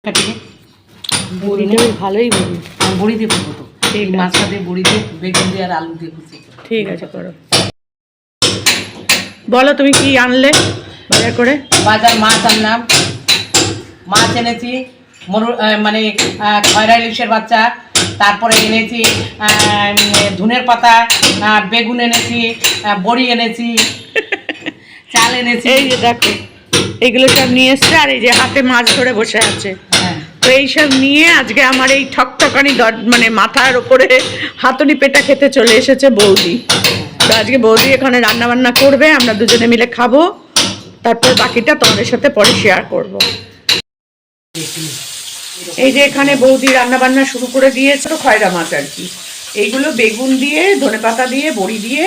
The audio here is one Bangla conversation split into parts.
কাটিয়ে বড়িটা বেশ ভালোই বড়ি। বড়ি দিয়ে করবো তো, ঠিক আছে। মাছটা দিয়ে বড়ি দিয়ে বেগুন দিয়ে আর আলু দিয়ে কুচি। ঠিক আছে, করো। বলো তুমি কি আনলে বাজার করে? বাজার মাছ আনলাম, মাছ এনেছি মানে খয়রা ইলিশের বাচ্চা, তারপরে এনেছি ধনের পাতা, বেগুন এনেছি, বড়ি এনেছি, চাল এনেছি। এই যে দেখো, এইগুলো সব নিয়ে এসছে, আর এই যে হাতে মাছ ধরে বসে আছে। হ্যাঁ, তো এইসব নিয়ে আজকে আমার এই ঠকঠকানি মানে মাথার ওপরে হাতুড়ি পেটা খেতে চলে এসেছে বৌদি। তো আজকে বৌদি এখানে রান্না বান্না করবে, আমরা দুজনে মিলে খাবো, তারপর বাকিটা তোমাদের সাথে পরে শেয়ার করব। এই যে এখানে বৌদি রান্না বান্না শুরু করে দিয়েছে, খয়রা মাছ আর কি। এইগুলো বেগুন দিয়ে, ধনেপাতা দিয়ে, বড়ি দিয়ে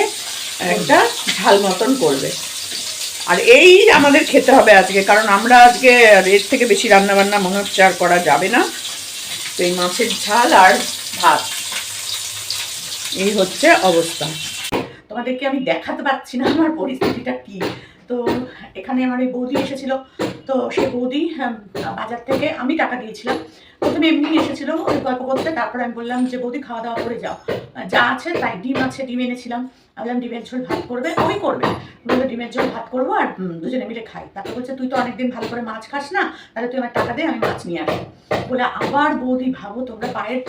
একটা ঝাল মতন করবে। আর এই আমাদের খেতে হবে আজকে, কারণ আমরা আজকে এর থেকে বেশি রান্না বান্না মনে হচ্ছে আর করা যাবে না। তো এই মাছের ঝাল আর ভাত, এই হচ্ছে অবস্থা। তোমাদেরকে আমি দেখাতে পারছি না আমার পরিস্থিতিটা কি। তো এখানে আমার এই বৌদি এসেছিল, তো সে বৌদি বাজার থেকে আমি টাকা দিয়েছিলাম। প্রথমে এমনি এসেছিল ওই গল্প করতে, তারপরে আমি বললাম যে বৌদি খাওয়া দাওয়া করে যাও, যা আছে তাই। ডিম আছে, ডিম এনেছিলাম, বললাম ডিমের ঝোল ভাত করবে, ওই করবে। বললো ডিমের ঝোল ভাত করবো আর দুজনে মিলে খাই। তারপর বলছে তুই তো অনেকদিন ভালো করে মাছ খাস না, তাহলে তুই আমার টাকা দে, আমি মাছ নিয়ে আসি। বলে আবার বৌদি ভাবো তোমরা পায়ের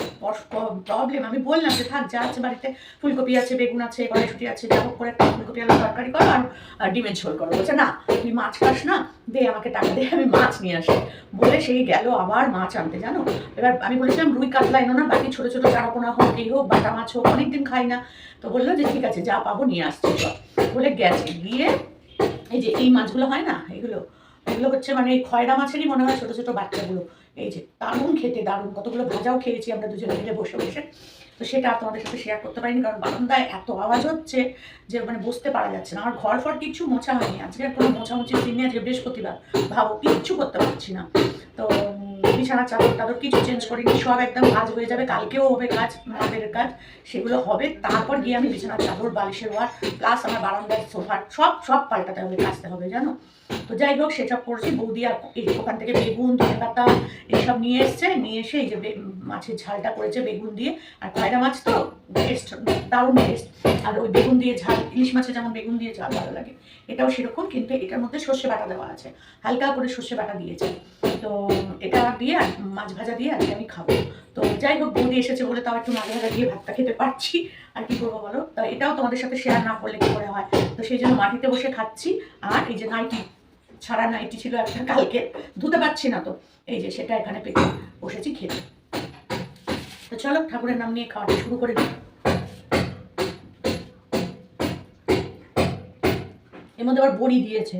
প্রবলেম। আমি বললাম যে থাক, যা আছে বাড়িতে, ফুলকপি আছে, বেগুন আছে, কড়াইশুঁটি আছে, যা হোক করে একটা ফুলকপি আলু তরকারি করো আর ডিমের ঝোল করো। বলছে না তুই মাছ খাস না, দে আমাকে টাকা দে, আমি মাছ নিয়ে আসি। বলে সেই গেল আবার মাছ আনতে, জানো। এবার আমি বলেছিলাম রুই কাতলা এনো না, বাকি ছোটো ছোটো চারাপোনা হোক, এই হোক, বাটা মাছ হোক, অনেকদিন খাই না। তো বললো যে ঠিক আছে, যা পাবো নিয়ে আসছি বলে গেছে। গিয়ে এই যে এই মাছগুলো হয় না, এগুলো হচ্ছে মানে এই খয়রা মাছেরই মনে হয় ছোটো ছোটো বাচ্চাগুলো। এই যে দারুণ খেতে, দারুণ। কতগুলো ভাজাও খেয়েছি আমরা দুজনে মিলে বসে বসে। তো সেটা তোমাদের সাথে শেয়ার করতে পারিনি, কারণ বারান্দায় এত আওয়াজ হচ্ছে যে মানে বসতে পারা যাচ্ছে না। আমার ঘর ফর কিচ্ছু মোছা হয়নি আজকে, আর কোনো মোছামুছি দিন নেই, আজকে বৃহস্পতিবার, ভাবো কিচ্ছু করতে পারছি না। তো বিছানার চাদর টাদর কিছু চেঞ্জ করিনি, সব একদম কাজ হয়ে যাবে, কালকেও হবে কাজ, মাদের কাজ, সেগুলো হবে। তারপর গিয়ে আমি বিছানার চাদর, বালিশের ওয়ার, প্লাস আমার বারান্দার সোফার সব পাল্টাতে হবে, কাচতে হবে, জানো। তো যাই হোক সেসব করছি। বৌদি আর ওখান থেকে বেগুন, ধনেপাতা এইসব নিয়ে এসছে, নিয়ে এসে এই যে মাছের ঝালটা করেছে বেগুন দিয়ে। আর খয়রা মাছ তো টেস্ট, দারুণ টেস্ট। আর ওই বেগুন দিয়ে ঝাল, ইলিশ মাছে যেমন বেগুন দিয়ে ঝাল ভালো লাগে, এটাও সেরকম, কিন্তু এটার মধ্যে সর্ষে বাটা দেওয়া আছে, হালকা করে সর্ষে বাটা দিয়েছে। তো এটা দিয়ে আর মাছ ভাজা দিয়ে আজকে আমি খাবো। তো যাই হোক বৌদি এসেছে বলে তাও একটু মাছ ভাজা দিয়ে ভাতটা খেতে পারছি। আর কি করবো বলো, তো এটাও তোমাদের সাথে শেয়ার না করলে কি করে হয়। তো সেই জন্য মাটিতে বসে খাচ্ছি। আর এই যে নাইটি, ছাড়া নাইটি ছিল একটা কালকে, ধুতে পারছি না, তো এই যে সেটা এখানে পেতে বসেছি খেতে। তো চলো ঠাকুরের নাম নিয়ে খাওয়াটা শুরু করে দিই। এর মধ্যে আবার বড়ি দিয়েছে,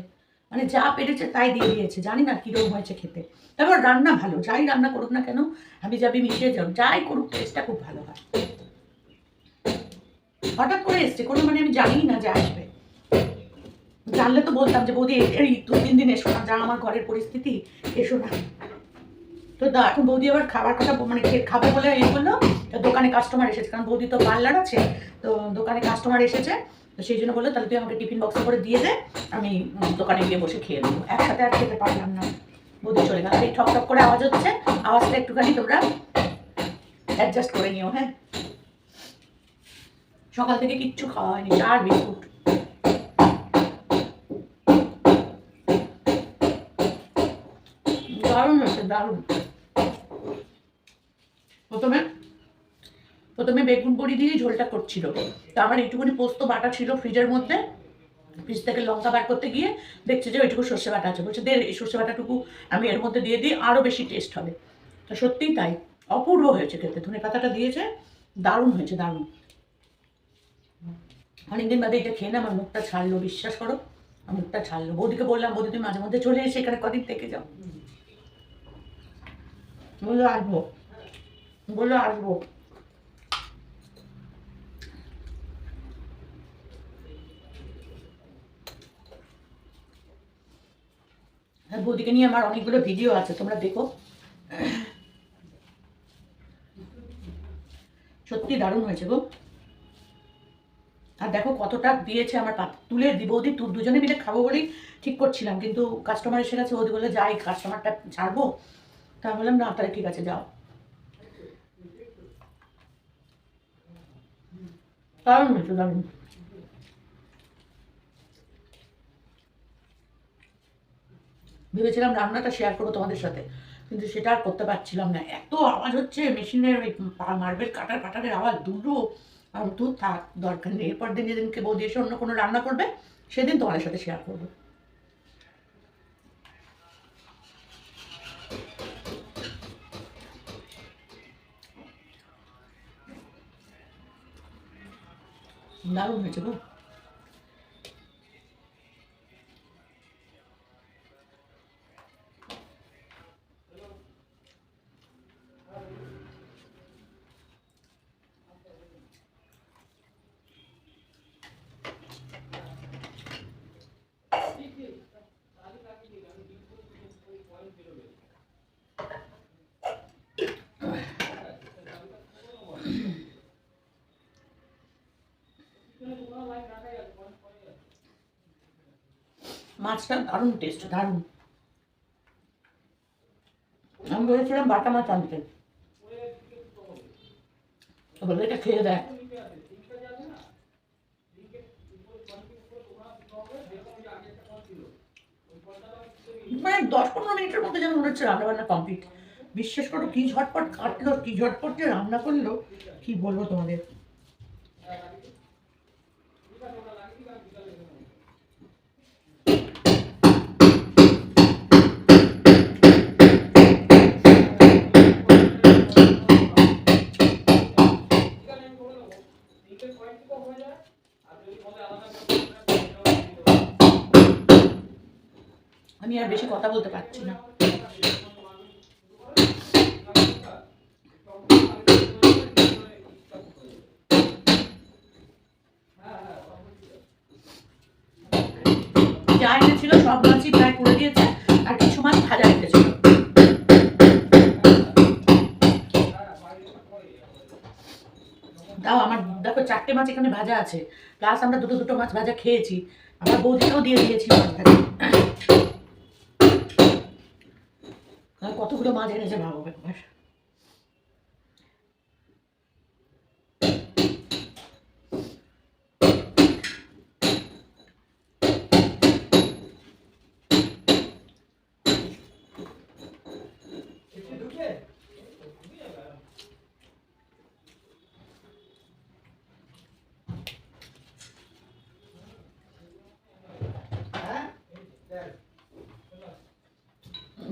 মানে যা পেরেছে তাই দিয়ে দিয়েছে, জানি না কিরকম হয়েছে খেতে। তারপর রান্না ভালো, যাই রান্না করুক না কেন, হাবি জাবি মিশিয়ে যাও, যাই করুক টেস্টটা খুব ভালো হয়। হঠাৎ করে এসছে, কোনো মানে আমি জানি না যে আসবে, জানলে তো বলতাম যে বৌদি এই 2-3 দিন এসো না, যা আমার ঘরের পরিস্থিতি, এসো না। তো এখন বৌদি আবার খাবার কথা মানে খাবে বলে এই বললো, দোকানে কাস্টমার এসেছে, কারণ বৌদি তো পার্লার আছে, তো দোকানে কাস্টমার এসেছে। তো সেই জন্য বললো তাহলে তুই আমাকে টিফিন বক্সে করে দিয়ে দে, আমি দোকানে গিয়ে বসে খেয়ে দেবো। একসাথে আর খেতে পারলাম না, বৌদি চলে গেল। এই ঠক ঠক করে আওয়াজ হচ্ছে, আওয়াজটা একটুখানি তোমরা অ্যাডজাস্ট করে নিও। হ্যাঁ, সকাল থেকে কিচ্ছু খাওয়া হয়নি, চা আর বিস্কুট। দারুণ হয়েছে, দারুণ। প্রথমে বেগুন বড়ি দিয়ে ঝোলটা করছিল, তো আমার এইটুকুনি পোস্ত বাটা ছিল ফ্রিজের মধ্যে, ফ্রিজ থেকে লঙ্কা বার করতে গিয়ে দেখছে যে ওইটুকু সর্ষে বাটা আছে, বলছে দে এই সর্ষে বাটাটুকু আমি এর মধ্যে দিয়ে দিই, আরও বেশি টেস্ট হবে। তো সত্যিই তাই, অপূর্ব হয়েছে খেতে। ধনে পাতাটা দিয়েছে, দারুণ হয়েছে, দারুণ। অনেকদিন বাদে এটা খেয়ে না আমার মুখটা ছাড়লো, বিশ্বাস করো, আমার মুখটা ছাড়লো। বৌদিকে বললাম বৌদি তুমি মাঝে মধ্যে চলে এসে এখানে কদিন থেকে যাও, বললো আসবো, বললো আসবো। হ্যাঁ, বৌদিকে নিয়ে আমার অনেকগুলো ভিডিও আছে, তোমরা দেখো, সত্যি দারুণ হয়েছে গো। আর দেখো কতটা দিয়েছে, আমার তুলে বৌদি দুজনে মিলে খাবো বলেই ঠিক করছিলাম, কিন্তু কাস্টমার এসে গেছে। বৌদি বললো যাই কাস্টমারটা ছাড়বো, তা বললাম না তাহলে ঠিক আছে যাও। দারুণ হয়েছে, দারুণ। ভেবেছিলাম রান্নাটা শেয়ার করবো তোমাদের সাথে, কিন্তু সেটা আর করতে পারছিলাম না, এত আওয়াজ হচ্ছে মেশিনের মার্বেল কাটার কাটারের আওয়াজ দুটো। আর তো থাক, দরকার নেই, এরপর দিন যেদিনকে বৌদি এসে অন্য কোনো রান্না করবে সেদিন তোমাদের সাথে শেয়ার করবো। দারুণ হয়েছে গো। মাছটা দারুণ টেস্ট, দারুণ। আমি বলেছিলাম বাটা মাছ আনতে, বলে এটা খেয়ে দেখ। মানে 10-15 মিনিটের মধ্যে যেন মনে হচ্ছে রান্না বান্না কমপ্লিট। বিশ্বাস করো কি ঝটপট কাটলো, কি ঝটপট যে রান্না করলো, কি বলবো তোমাদের। আমি আর বেশি কথা বলতে পারছি না। যা এনেছিল সব মাছই প্রায় করে দিয়েছে, আর কিছু মাছ ভাজা রেখেছিল। তাও আমার দেখো 4টে মাছ এখানে ভাজা আছে, প্লাস আমরা দুটো দুটো মাছ ভাজা খেয়েছি, আমার বৌদিকেও দিয়ে দিয়েছি মাছটাকে। কতগুলো মাছ এনেছে ভাবো একবার।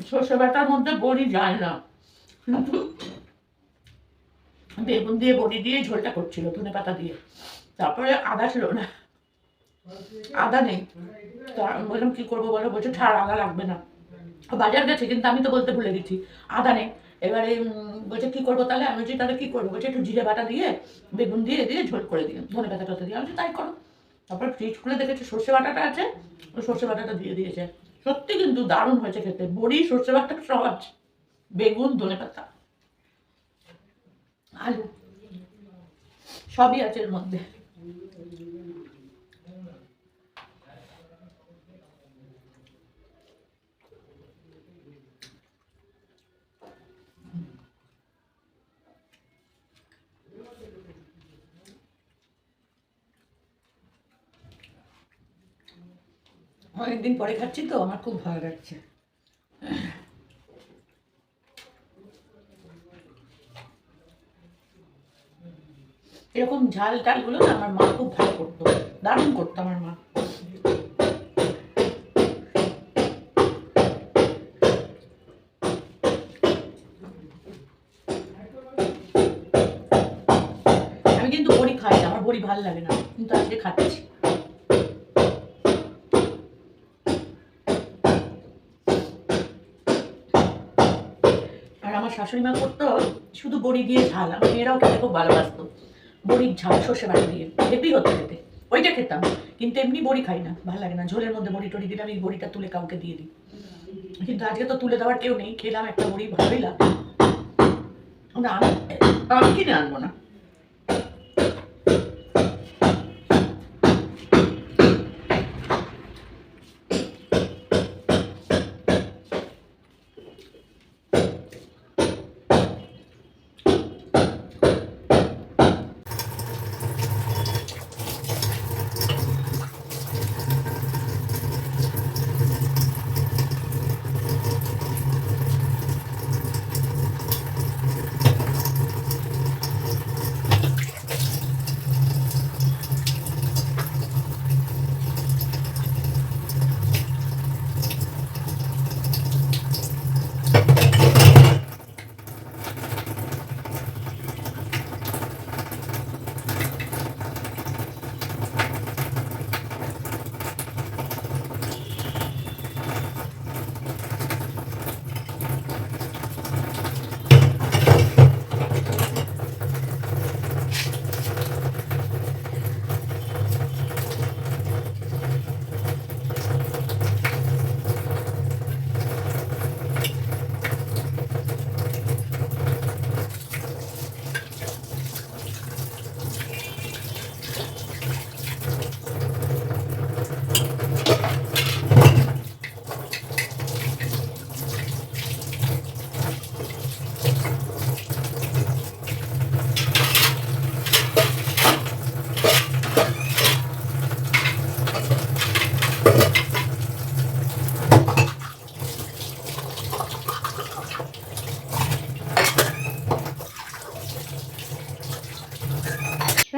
সর্ষে বাটার মধ্যে বড়ি যায় না, কিন্তু বেগুন দিয়ে বড়ি দিয়ে ঝোলটা করছিল ধনে পাতা দিয়ে। তারপরে আদা ছিল না, আদা নেই, তো বললাম কি করবো বলো, বলছে ছাড় আদা লাগবে না। বাজার গেছে, কিন্তু আমি তো বলতে ভুলে গেছি আদা নেই। এবারে বলছে কি করবো তাহলে, আমি বলছি তাহলে কি করবো, বলছে একটু জিরে বাটা দিয়ে বেগুন দিয়ে দিয়ে ঝোল করে দিয়ে ধনে পাতা টাতা দিয়ে। আমি বলছি তাই করো। তারপর ফ্রিজ খুলে দেখেছে সর্ষে বাটাটা আছে, ওই সর্ষে বাটাটা দিয়ে দিয়েছে। সত্যি কিন্তু দারুণ হয়েছে খেতে, বড়ি সর্ষে বাটা সহজ, বেগুন ধনে পাতা আলু সবই আছে এর মধ্যে। অনেকদিন পরে খাচ্ছি তো আমার খুব ভালো লাগছে। এরকম ঝাল টালগুলো না আমার মা খুব ভালো করতো, দারুণ করতো আমার মা। আমি কিন্তু বড়ি খাই না, আমার বড়ি ভালো লাগে না, কিন্তু আজকে খাচ্ছি। আর আমার শাশুড়ি মা করতো শুধু বড়ি দিয়ে ঝাল, আমার মেয়েরাও খেতে খুব ভালোবাসতো। বড়ির ঝাল সর্ষে বাটা দিয়ে হেভি হতো খেতে, ওইটা খেতাম। কিন্তু এমনি বড়ি খাই না, ভালো লাগে না। ঝোলের মধ্যে বড়ি টড়ি দিলে আমি বড়িটা তুলে কাউকে দিয়ে দিই, কিন্তু আজকে তো তুলে দেওয়ার কেউ নেই, খেলাম একটা বড়ি, ভালোই লাগে না। আমি কিনে আনবো না।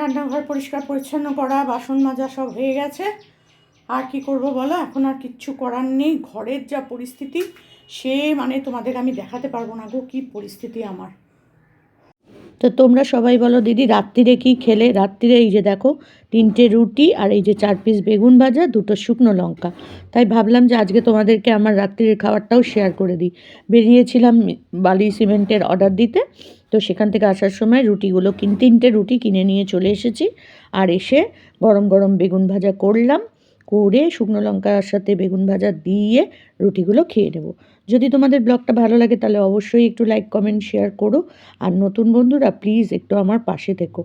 রান্নাঘর পরিষ্কার পরিচ্ছন্ন করা, বাসন মাজা সব হয়ে গেছে। আর কি করব বলো, এখন আর কিচ্ছু করার নেই। ঘরের যা পরিস্থিতি সে মানে তোমাদের আমি দেখাতে পারবো না গো, কী পরিস্থিতি আমার। তো তোমরা সবাই বলো দিদি রাত্রিরে কি খেলে? রাত্রিরে এই যে দেখো 3টে রুটি আর এই যে 4 পিস বেগুন ভাজা, 2টো শুকনো লঙ্কা। তাই ভাবলাম যে আজকে তোমাদেরকে আমার রাত্রির খাবারটাও শেয়ার করে দিই। বেরিয়েছিলাম বালি সিমেন্টের অর্ডার দিতে, তো সেখান থেকে আসার সময় রুটিগুলো 3টে রুটি কিনে নিয়ে চলে এসেছি। আর এসে গরম গরম বেগুন ভাজা করলাম, করে শুকনো লঙ্কার সাথে বেগুন ভাজা দিয়ে রুটিগুলো খেয়ে নেব। যদি তোমাদের ব্লগটা ভালো লাগে তাহলে অবশ্যই একটু লাইক কমেন্ট শেয়ার করো। আর নতুন বন্ধুরা প্লিজ একটু আমার পাশে থেকো।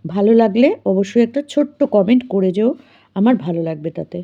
ভালো লাগলে অবশ্যই একটা ছোট্ট কমেন্ট করে যেও, আমার ভালো লাগবে তাতে।